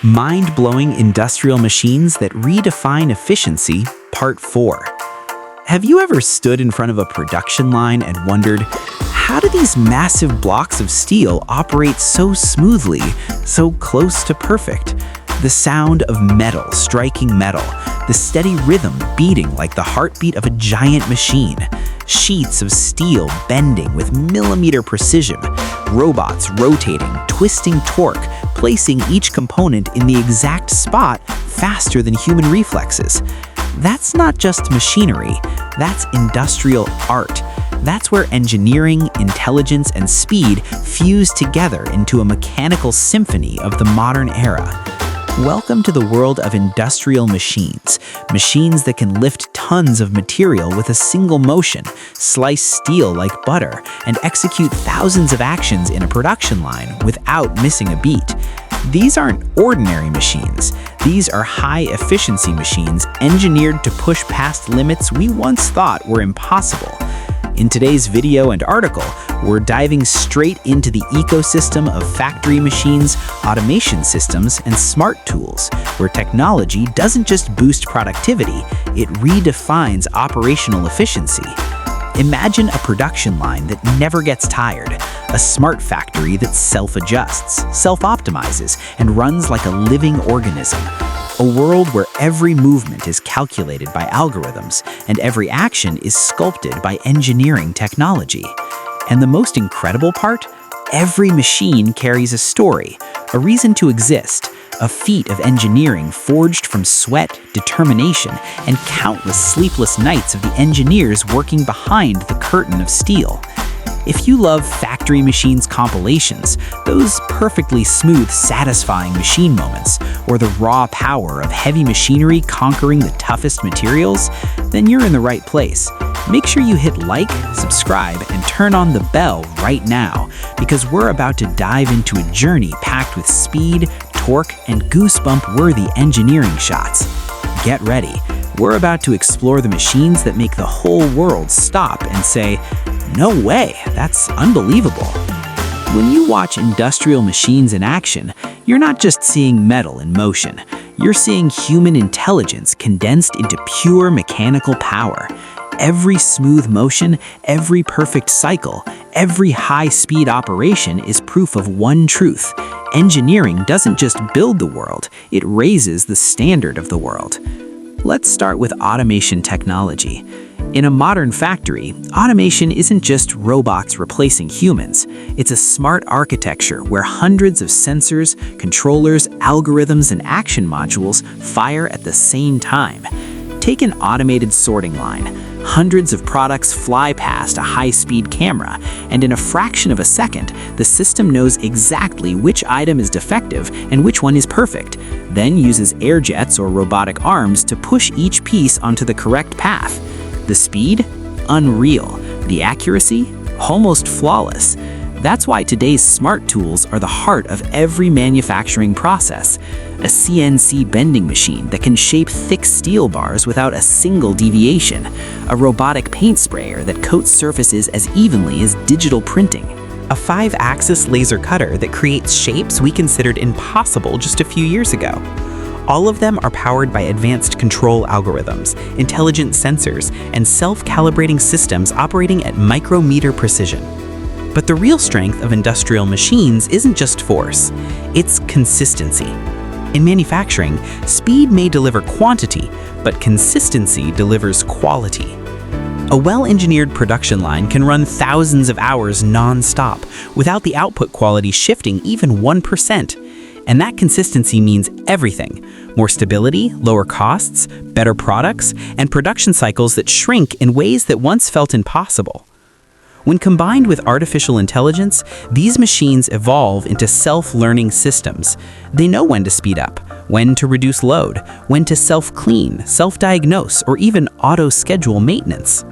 Mind-blowing industrial machines that redefine efficiency, Part 4. Have you ever stood in front of a production line and wondered, how do these massive blocks of steel operate so smoothly, so close to perfect? The sound of metal striking metal, the steady rhythm beating like the heartbeat of a giant machine, sheets of steel bending with millimeter precision, robots rotating, twisting torque, placing each component in the exact spot faster than human reflexes. That's not just machinery, that's industrial art. That's where engineering, intelligence, and speed fuse together into a mechanical symphony of the modern era. Welcome to the world of industrial machines. Machines that can lift tons of material with a single motion, slice steel like butter, and execute thousands of actions in a production line without missing a beat. These aren't ordinary machines. These are high-efficiency machines engineered to push past limits we once thought were impossible. In today's video and article, we're diving straight into the ecosystem of factory machines, automation systems, and smart tools, where technology doesn't just boost productivity, it redefines operational efficiency. Imagine a production line that never gets tired, a smart factory that self-adjusts, self-optimizes, and runs like a living organism. A world where every movement is calculated by algorithms and every action is sculpted by engineering technology. And the most incredible part? Every machine carries a story, a reason to exist, a feat of engineering forged from sweat, determination, and countless sleepless nights of the engineers working behind the curtain of steel. If you love factory machines compilations, those perfectly smooth, satisfying machine moments, or the raw power of heavy machinery conquering the toughest materials, then you're in the right place. Make sure you hit like, subscribe, and turn on the bell right now, because we're about to dive into a journey packed with speed, torque, and goosebump-worthy engineering shots. Get ready. We're about to explore the machines that make the whole world stop and say, "No way, that's unbelievable." When you watch industrial machines in action, you're not just seeing metal in motion. You're seeing human intelligence condensed into pure mechanical power. Every smooth motion, every perfect cycle, every high-speed operation is proof of one truth. Engineering doesn't just build the world, it raises the standard of the world. Let's start with automation technology. In a modern factory, automation isn't just robots replacing humans. It's a smart architecture where hundreds of sensors, controllers, algorithms, and action modules fire at the same time. Take an automated sorting line. Hundreds of products fly past a high-speed camera, and in a fraction of a second, the system knows exactly which item is defective and which one is perfect, then uses air jets or robotic arms to push each piece onto the correct path. The speed? Unreal. The accuracy? Almost flawless. That's why today's smart tools are the heart of every manufacturing process. A CNC bending machine that can shape thick steel bars without a single deviation. A robotic paint sprayer that coats surfaces as evenly as digital printing. A 5-axis laser cutter that creates shapes we considered impossible just a few years ago. All of them are powered by advanced control algorithms, intelligent sensors, and self-calibrating systems operating at micrometer precision. But the real strength of industrial machines isn't just force, it's consistency. In manufacturing, speed may deliver quantity, but consistency delivers quality. A well-engineered production line can run thousands of hours non-stop without the output quality shifting even 1%. And that consistency means everything: more stability, lower costs, better products, and production cycles that shrink in ways that once felt impossible. When combined with artificial intelligence, these machines evolve into self-learning systems. They know when to speed up, when to reduce load, when to self-clean, self-diagnose, or even auto-schedule maintenance.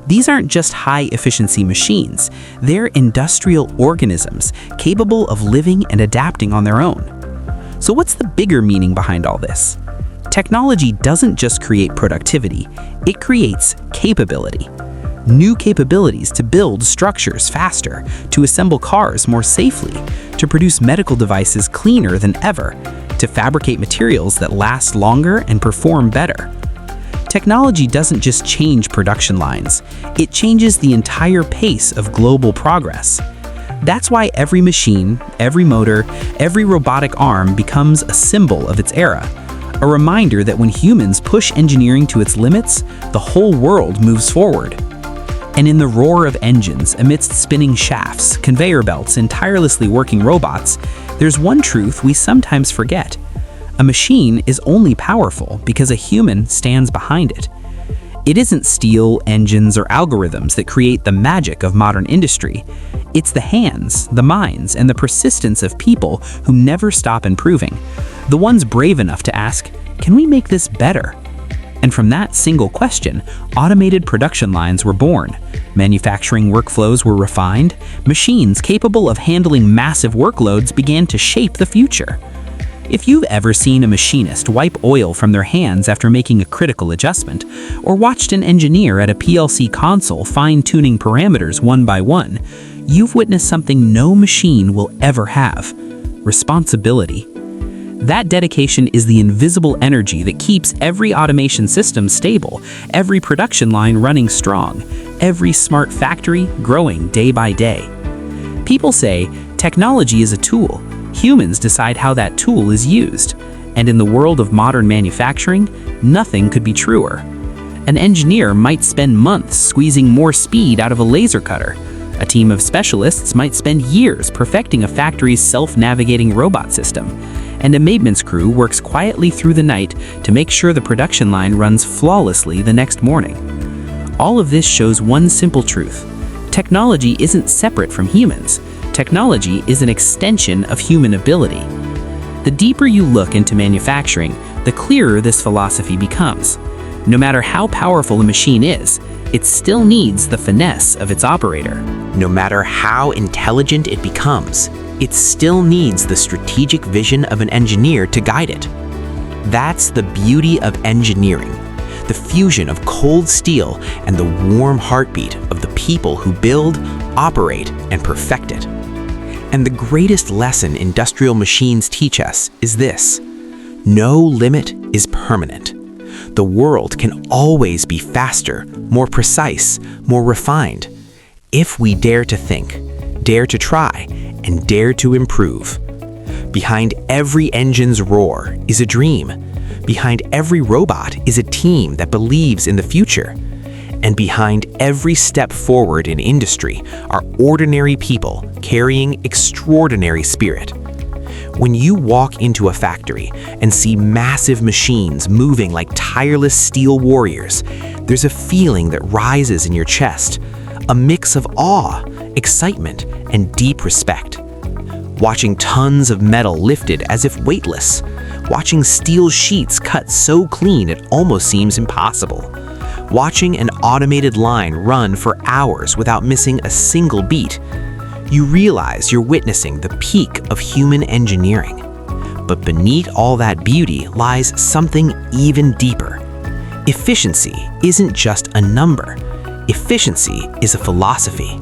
These aren't just high-efficiency machines. They're industrial organisms capable of living and adapting on their own. So what's the bigger meaning behind all this? Technology doesn't just create productivity, it creates capability. New capabilities to build structures faster, to assemble cars more safely, to produce medical devices cleaner than ever, to fabricate materials that last longer and perform better. Technology doesn't just change production lines, it changes the entire pace of global progress. That's why every machine, every motor, every robotic arm becomes a symbol of its era. A reminder that when humans push engineering to its limits, the whole world moves forward. And in the roar of engines, amidst spinning shafts, conveyor belts, and tirelessly working robots, there's one truth we sometimes forget. A machine is only powerful because a human stands behind it. It isn't steel, engines, or algorithms that create the magic of modern industry. It's the hands, the minds, and the persistence of people who never stop improving. The ones brave enough to ask, "Can we make this better?" And from that single question, automated production lines were born. Manufacturing workflows were refined. Machines capable of handling massive workloads began to shape the future. If you've ever seen a machinist wipe oil from their hands after making a critical adjustment, or watched an engineer at a PLC console fine-tuning parameters one by one, you've witnessed something no machine will ever have: responsibility. That dedication is the invisible energy that keeps every automation system stable, every production line running strong, every smart factory growing day by day. People say technology is a tool. Humans decide how that tool is used. And in the world of modern manufacturing, nothing could be truer. An engineer might spend months squeezing more speed out of a laser cutter. A team of specialists might spend years perfecting a factory's self-navigating robot system. And a maintenance crew works quietly through the night to make sure the production line runs flawlessly the next morning. All of this shows one simple truth. Technology isn't separate from humans. Technology is an extension of human ability. The deeper you look into manufacturing, the clearer this philosophy becomes. No matter how powerful a machine is, it still needs the finesse of its operator. No matter how intelligent it becomes, it still needs the strategic vision of an engineer to guide it. That's the beauty of engineering, the fusion of cold steel and the warm heartbeat of the people who build, operate, and perfect it. And the greatest lesson industrial machines teach us is this: no limit is permanent. The world can always be faster, more precise, more refined, if we dare to think, dare to try, and dare to improve. Behind every engine's roar is a dream. Behind every robot is a team that believes in the future. And behind every step forward in industry are ordinary people carrying extraordinary spirit. When you walk into a factory and see massive machines moving like tireless steel warriors, there's a feeling that rises in your chest, a mix of awe, excitement, and deep respect. Watching tons of metal lifted as if weightless, watching steel sheets cut so clean it almost seems impossible, watching an automated line run for hours without missing a single beat, you realize you're witnessing the peak of human engineering. But beneath all that beauty lies something even deeper. Efficiency isn't just a number. Efficiency is a philosophy.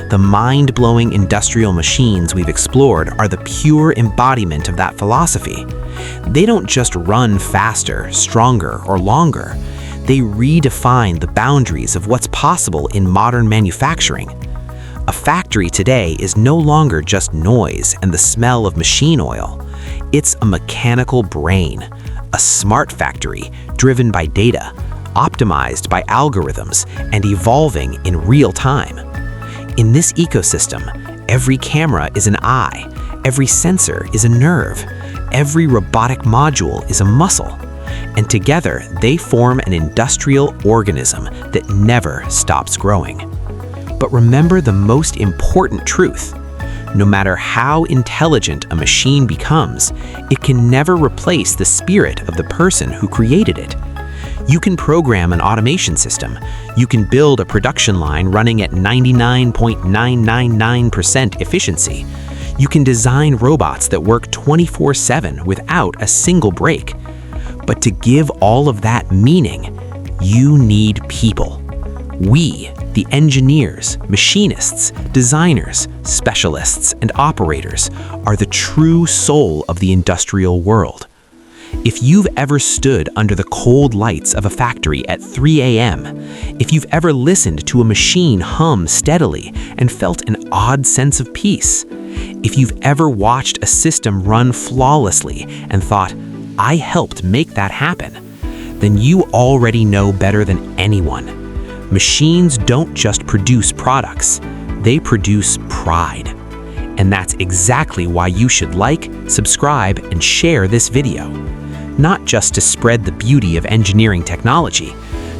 The mind-blowing industrial machines we've explored are the pure embodiment of that philosophy. They don't just run faster, stronger, or longer. They redefine the boundaries of what's possible in modern manufacturing. A factory today is no longer just noise and the smell of machine oil. It's a mechanical brain, a smart factory driven by data, optimized by algorithms, and evolving in real time. In this ecosystem, every camera is an eye, every sensor is a nerve, every robotic module is a muscle, and together they form an industrial organism that never stops growing. But remember the most important truth. No matter how intelligent a machine becomes, it can never replace the spirit of the person who created it. You can program an automation system. You can build a production line running at 99.999% efficiency. You can design robots that work 24/7 without a single break. But to give all of that meaning, you need people. We, The engineers, machinists, designers, specialists, and operators are the true soul of the industrial world. If you've ever stood under the cold lights of a factory at 3 a.m., if you've ever listened to a machine hum steadily and felt an odd sense of peace, if you've ever watched a system run flawlessly and thought, "I helped make that happen," then you already know better than anyone. Machines don't just produce products, they produce pride. And that's exactly why you should like, subscribe, and share this video. Not just to spread the beauty of engineering technology,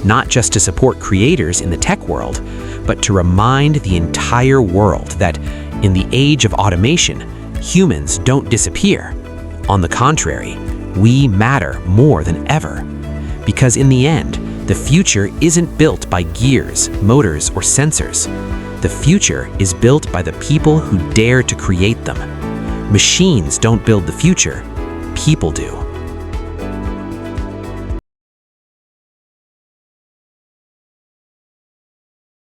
not just to support creators in the tech world, but to remind the entire world that in the age of automation, humans don't disappear. On the contrary, we matter more than ever. Because in the end, the future isn't built by gears, motors, or sensors. The future is built by the people who dare to create them. Machines don't build the future, people do.